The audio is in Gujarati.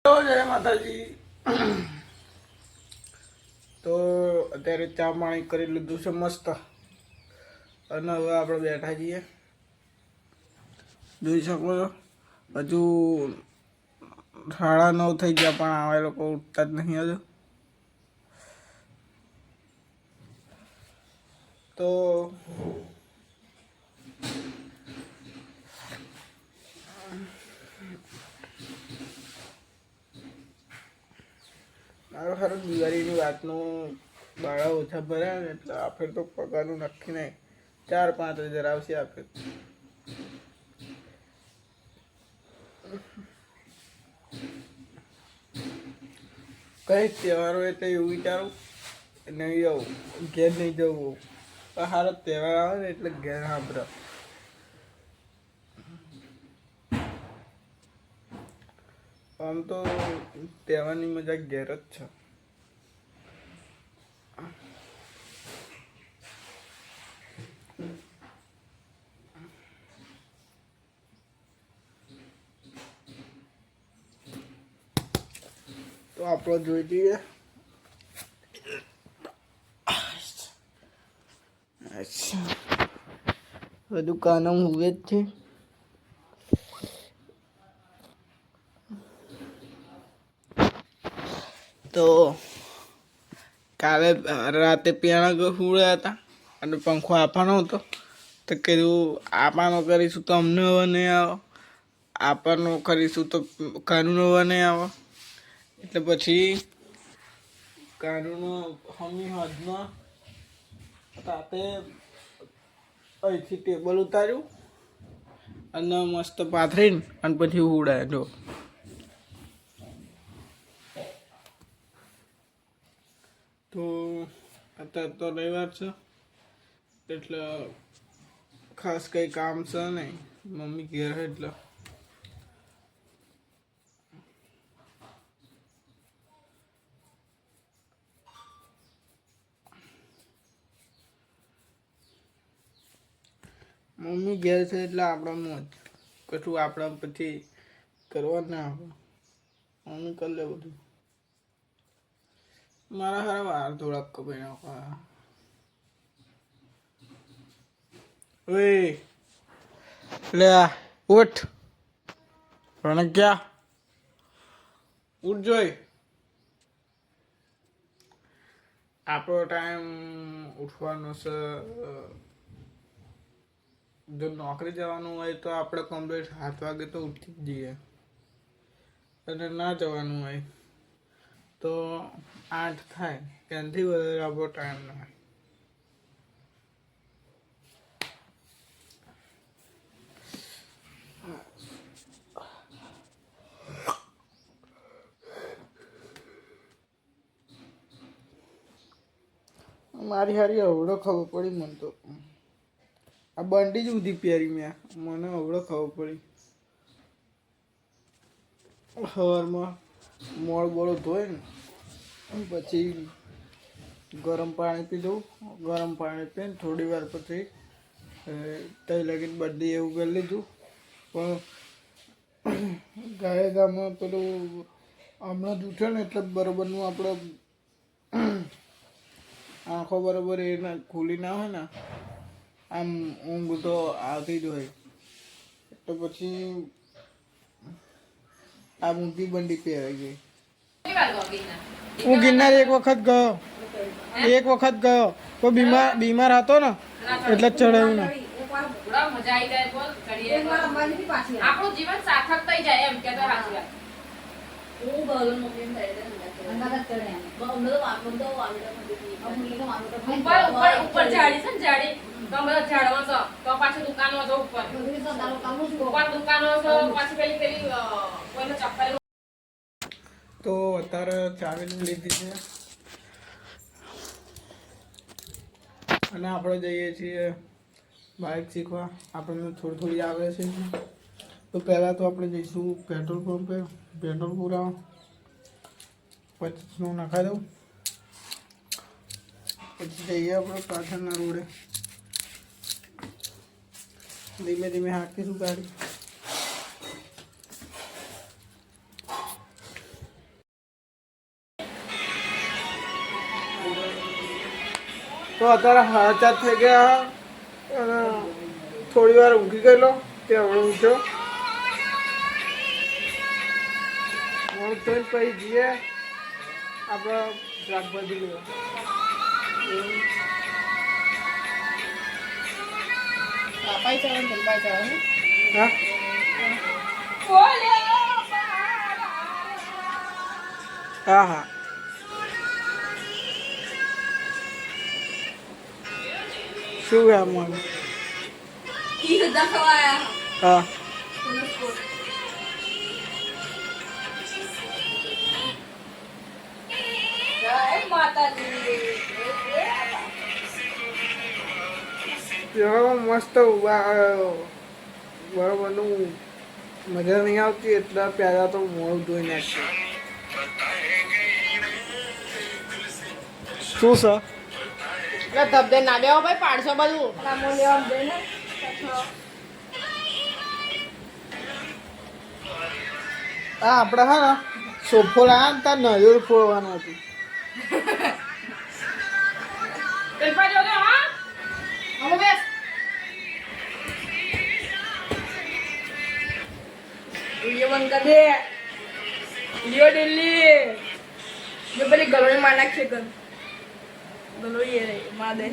જય માતાજી। તો અત્યારે ચા પાણી કરી લીધું છે મસ્ત, અને હવે આપણે બેઠા છીએ। જોઈ શકો છો હજુ 9:30 થઈ ગયા, પણ આ લોકો ઉઠતા જ નહીં હજુ। તો મારો સારું દિવાળીની વાતનું બાળા ઓછા ભર્યા ને, એટલે આ ફેર તો પગારનું નક્કી નહીં, 4-5 હજાર આવશે આ ફેર। કઈ તહેવારો એટલે એવું વિચારું નહીં આવું, ઘેર નહીં જવું, પણ સારો તહેવાર આવે ને એટલે ઘેર સાંભળો। આમ તો તહેવારની મજા ઘેર જ છે। તો આપણે જોઈ લઈએ। અચ્છા, બધું કાનમ હુએ જ છે। તો કાલે રાતે પિયાણા હુળ્યા હતા અને પંખો આપવાનો હતો, તો કીધું આપવાનો કરીશું તો અમને હવે નહીં આવો, આપવાનો કરીશું તો કાનૂન હવે નહીં આવો, એટલે પછી કાનૂનો હમી હદમાં રાતે અહીંથી ટેબલ ઉતાર્યું અને મસ્ત પાથરીને અને પછી ઉડાય। જો તો અત્યારે તો રવિવાર છે એટલે ખાસ કંઈ કામ છે નહીં, મમ્મી ઘેર એટલે મમ્મી ઘેર છે એટલે આપણા મોજ, કશું આપણા પછી કરવા ના આવે, મમ્મી કરી લે બધું। મારા સારા વાર થોડાક કપાઈ નાખવા। ઓય લે ઉઠ રણક્યા, ઉઠ જોઈ, આપણો ટાઈમ ઉઠવાનો છે। જો નોકરી જવાનું હોય તો આપણે કમ્પ્લીટ 7 વાગે તો ઉઠી જ જઈએ, અને ના જવાનું હોય તો 8 થાય, ત્યાંથી વધારે આપણો ટાઈમ ના હોય। મારી હારી અવડો ખબર પડી મને તો, આ બંડી જ ઉધી પહેરી મેં, મને અવડો ખબર પડી। સવારમાં મોળ બોળો ધોઈ ને પછી ગરમ પાણી પીધું, ગરમ પાણી પીને થોડી વાર પછી તઈ લગીને બંડી એવું કરી લીધું। પણ ગાય ગામમાં પેલું હમણાં જ ઉઠ્યો ને એટલે બરાબરનું આપણે આંખો બરાબર એ ના ખુલી ના હોય ને, આમ ઊંઘ તો આવતી જ હોય, એટલે પછી આ ઊંધી બંડી પહેરાઈ ગઈ। હું ગિરનાર એક વખત ગયો, તો બીમાર હતો ને એટલે ચડાવ્યું ને। આપણું જીવન સાર્થક થઈ જાય એમ કે તો સાચી વાત। ઉપર ઝાડી છે ને, ઝાડી તો બધા ઝાડવા છો તો પાછી દુકાનો છો, ઉપર દુકાનો છો, પાછી પેલી કોઈને ચપ્પલ। તો અત્યારે ચાવીને લીધી છે અને આપણે જઈએ છીએ બાઇક શીખવા। આપણને થોડી આવે છે, તો પહેલાં તો આપણે જઈશું પેટ્રોલ પંપે, પેટ્રોલ પુરાવા, 25નું નાખાઈ દઉં, પછી જઈએ આપણે પાછળના રોડે, ધીમે ધીમે હાંકીશું ગાડી। તો અત્યારે 4:30 થઈ ગયા અને થોડી વાર ઊંઘી ગયેલો તે હવે ઉઠ્યો. મોડું થઈને પછી જઈએ આપણે શાકભાજી લેવા. હા હા હા શું કામ મળે? હા મસ્ત બરોબરનું મજા નહીં આવતી એટલે પહેલાં તો મોડું ધોઈ નાખ્યું. શું છે? એટલે ધબધે ના બેહો ભાઈ, પાડશો બધું. હા આપણે હા ને સોફો લાવ્યા ને તાર નજર ફોડવાનું હતું. પેલપા જોજો, હા? હવે બેસ. વિડીયો બંધ કર દે. વિડીયો દિલ્હી જો પેલી ગલોડી માં નાખશે ગલોડી માં દે.